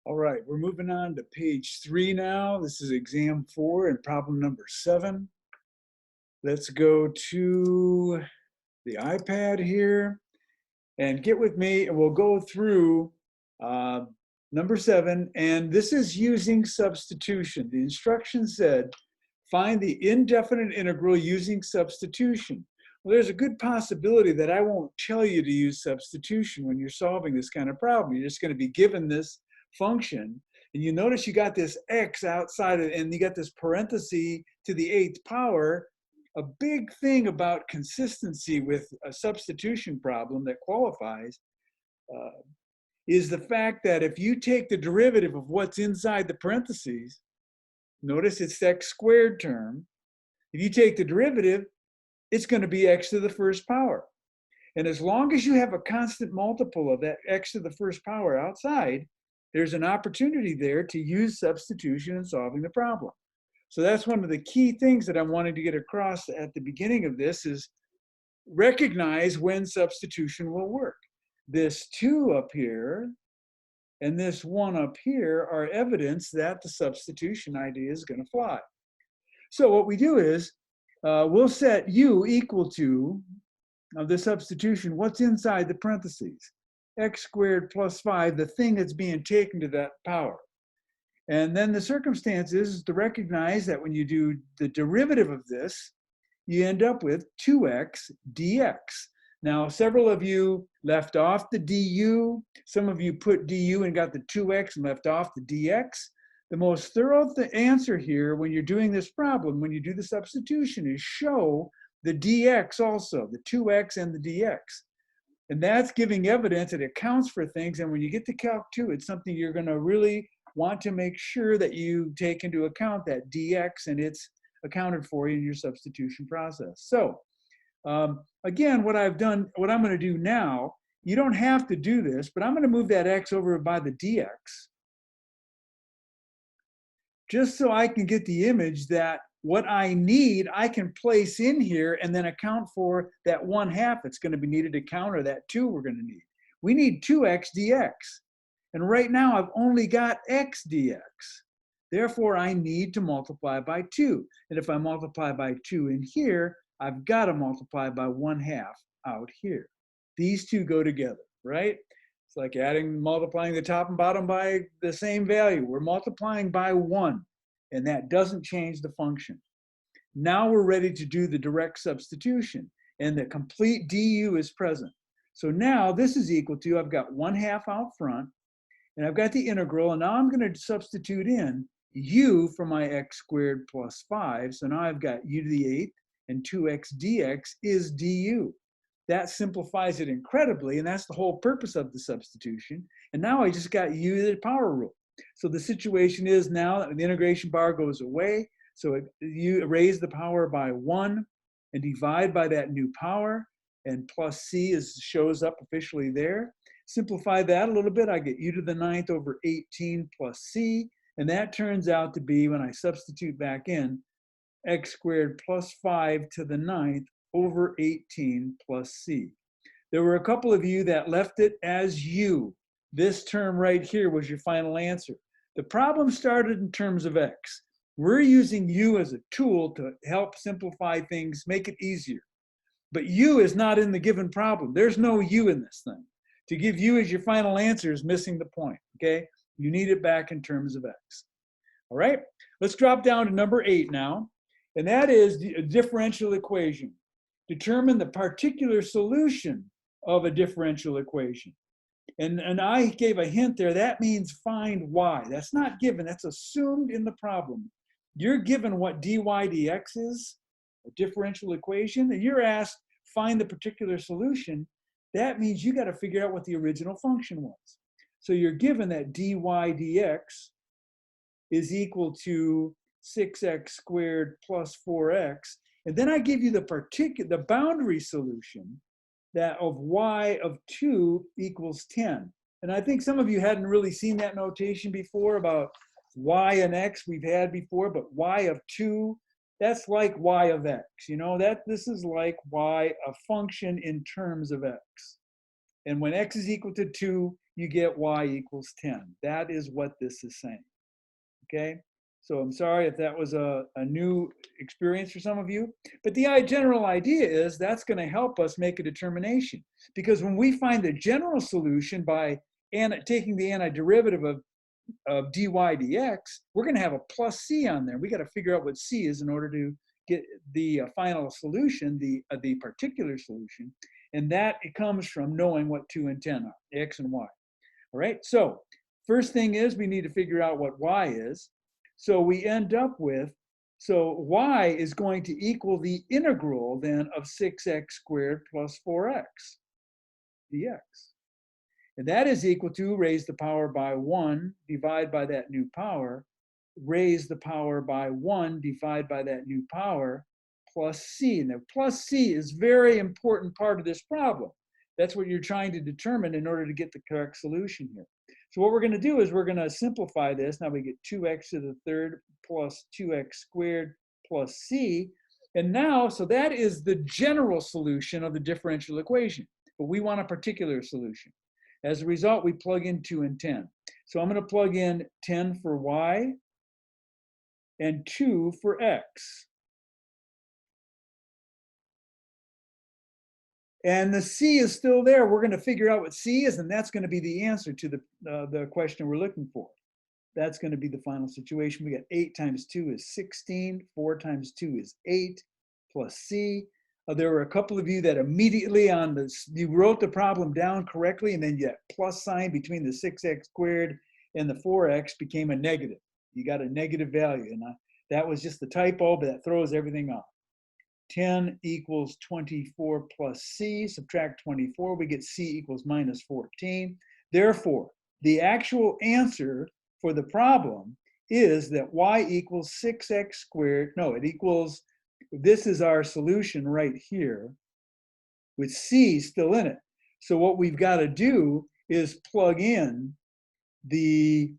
All right, we're moving on to page 3 now. This is exam 4 and problem number 7. Let's go to the iPad here and get with me, and we'll go through number 7. And this is using substitution. The instruction said, find the indefinite integral using substitution. Well, there's a good possibility that I won't tell you to use substitution when you're solving this kind of problem. You're just going to be given this function, and you notice you got this x outside of it, and you got this parenthesis to the 8th power. A big thing about consistency with a substitution problem that qualifies is the fact that if you take the derivative of what's inside the parentheses, notice it's the x squared term. If you take the derivative, it's going to be x to the first power. And as long as you have a constant multiple of that x to the first power outside, there's an opportunity there to use substitution in solving the problem. So that's one of the key things that I'm wanting to get across at the beginning of this is recognize when substitution will work. This 2 up here and this 1 up here are evidence that the substitution idea is going to fly. So what we do is we'll set u equal to the substitution, what's inside the parentheses, x squared plus 5, the thing that's being taken to that power. And then the circumstance is to recognize that when you do the derivative of this, you end up with 2x dx. Now, several of you left off the du. Some of you put du and got the 2x and left off the dx. The most thorough answer here when you're doing this problem, when you do the substitution, is show the dx also, the 2x and the dx. And that's giving evidence that it accounts for things. And when you get to Calc 2, it's something you're going to really want to make sure that you take into account that dx and it's accounted for in your substitution process. So again, what I'm going to do now, you don't have to do this, but I'm going to move that x over by the dx, just so I can get the image that what I need, I can place in here and then account for that 1/2 that's going to be needed to counter that 2 we're going to need. We need 2x dx. And right now I've only got x dx. Therefore, I need to multiply by 2. And if I multiply by 2 in here, I've got to multiply by 1/2 out here. These two go together, right? It's like multiplying the top and bottom by the same value. We're multiplying by 1, and that doesn't change the function. Now we're ready to do the direct substitution, and the complete du is present. So now this is equal to, I've got 1/2 out front, and I've got the integral, and now I'm going to substitute in u for my x squared plus 5. So now I've got u to the 8th, and 2x dx is du. That simplifies it incredibly, and that's the whole purpose of the substitution. And now I just got u to the power rule. So the situation is now that the integration bar goes away, so you raise the power by 1 and divide by that new power, and plus c shows up officially there. Simplify that a little bit, I get u to the 9th over 18 plus c, and that turns out to be, when I substitute back in, x squared plus 5 to the 9th over 18 plus c. There were a couple of you that left it as u. This term right here was your final answer. The problem started in terms of x. We're using u as a tool to help simplify things, make it easier. But u is not in the given problem. There's no u in this thing. To give u as your final answer is missing the point, okay? You need it back in terms of x. All right, let's drop down to number 8 now, and that is the differential equation. Determine the particular solution of a differential equation. And I gave a hint there, that means find y. That's not given, that's assumed in the problem. You're given what dy dx is, a differential equation, and you're asked find the particular solution. That means you got to figure out what the original function was. So you're given that dy dx is equal to 6x squared plus 4x. And then I give you the boundary solution that of y of 2 equals 10. And I think some of you hadn't really seen that notation before about y and x we've had before, but y of 2, that's like y of x. You know, this is like y, a function in terms of x. And when x is equal to 2, you get y equals 10. That is what this is saying, okay? So I'm sorry if that was a new experience for some of you, but the general idea is that's going to help us make a determination, because when we find the general solution by taking the antiderivative of dy dx, we're going to have a plus c on there. We got to figure out what c is in order to get the final solution, the particular solution, and that it comes from knowing what 2 and 10 are, x and y. All right, so first thing is we need to figure out what y is. So we end up with, so y is going to equal the integral then of 6x squared plus 4x dx. And that is equal to raise the power by 1, divide by that new power, raise the power by 1, divide by that new power, plus c. Now, plus c is a very important part of this problem. That's what you're trying to determine in order to get the correct solution here. So what we're going to do is we're going to simplify this. Now we get 2x to the third plus 2x squared plus c. And now, so that is the general solution of the differential equation. But we want a particular solution. As a result, we plug in 2 and 10. So I'm going to plug in 10 for y and 2 for x. And the c is still there. We're going to figure out what c is, and that's going to be the answer to the question we're looking for. That's going to be the final situation. We got 8 times 2 is 16. 4 times 2 is 8 plus c. There were a couple of you that immediately on this, you wrote the problem down correctly, and then that plus sign between the 6x squared and the 4x became a negative. You got a negative value, and that was just the typo, but that throws everything off. 10 equals 24 plus c, subtract 24, we get c equals minus 14. Therefore, the actual answer for the problem is that y equals 6x squared, no, it equals, this is our solution right here, with c still in it. So what we've got to do is plug in the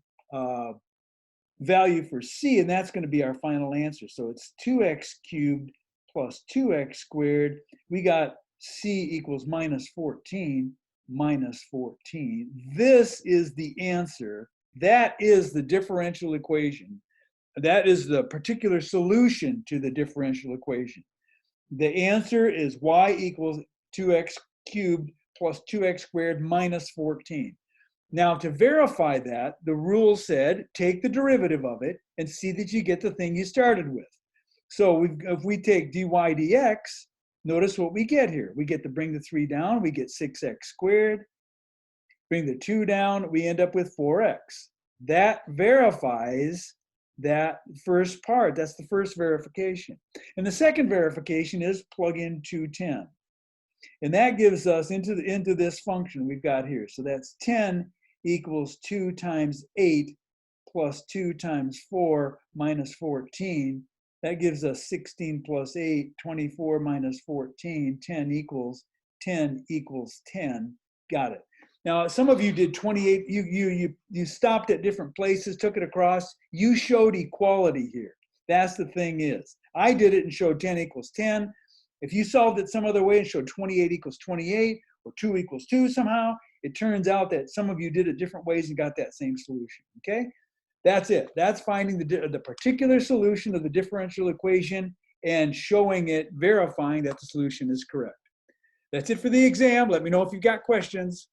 value for c, and that's going to be our final answer. So it's 2x cubed plus 2x squared. We got c equals minus 14, minus 14. This is the answer. That is the differential equation. That is the particular solution to the differential equation. The answer is y equals 2x cubed plus 2x squared minus 14. Now, to verify that, the rule said take the derivative of it and see that you get the thing you started with. So if we take dy dx, notice what we get here. We get to bring the 3 down, we get 6x squared. Bring the 2 down, we end up with 4x. That verifies that first part. That's the first verification. And the second verification is plug in 210. And that gives us into this function we've got here. So that's 10 equals 2 times 8 plus 2 times 4 minus 14. That gives us 16 plus 8, 24 minus 14, 10 equals 10. Got it. Now, some of you did 28, you stopped at different places, took it across. You showed equality here. That's the thing is. I did it and showed 10 equals 10. If you solved it some other way and showed 28 equals 28 or 2 equals 2 somehow, it turns out that some of you did it different ways and got that same solution, okay? That's it. That's finding the particular solution of the differential equation and showing it, verifying that the solution is correct. That's it for the exam. Let me know if you've got questions.